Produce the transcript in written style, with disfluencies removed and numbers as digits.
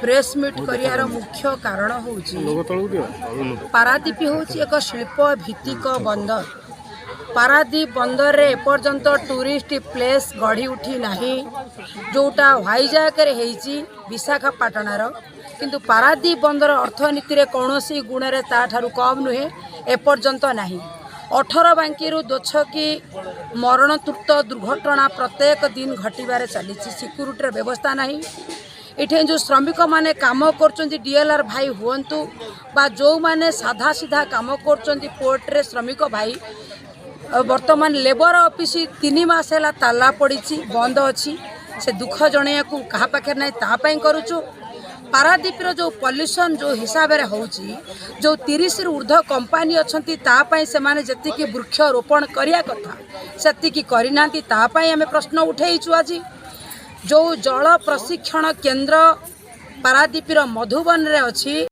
Press meet करियार मुख्य कारण होउची पारादीप होउची एक शिल्प भित्तिक बंदर। पारादीप बंदर रे एपर्यंत टूरिस्ट प्लेस गढ़ी उठी नाही जोटा वाइजाग रे हेची विशाखापाटणार किंतु पारादीप बंदर अर्थनीति रे कौनसी गुण रे ता ठारू कम नुहे एपर्यंत नाही। 18 बांकी दोछकी मरणतुर्त दुर्घटना प्रत्येक दिन घटवे चली सिक्यूरीटी व्यवस्था नहीं। इठे जो श्रमिक माने काम कर डीएलआर भाई हुंतु बा जो माने साधा सीधा काम कर पोर्ट रे श्रमिक भाई वर्तमान लेबर ऑफिस 3 मास है ताला पड़ी बंद अच्छी से दुख जणिया को कहा पाखे ना तापाई करुचु। पारादीप जो पॉल्यूशन जो हिसाब से होची जो 30 रु ऊर्ध्व कंपनी अच्छी तापाई से माने जतिकी वृक्षरोपण करिया कथा सेतिकी करिना तापाई आमे प्रश्न उठेइछु। आज जो जल प्रशिक्षण केंद्र पारादीप मधुबन रे अच्छी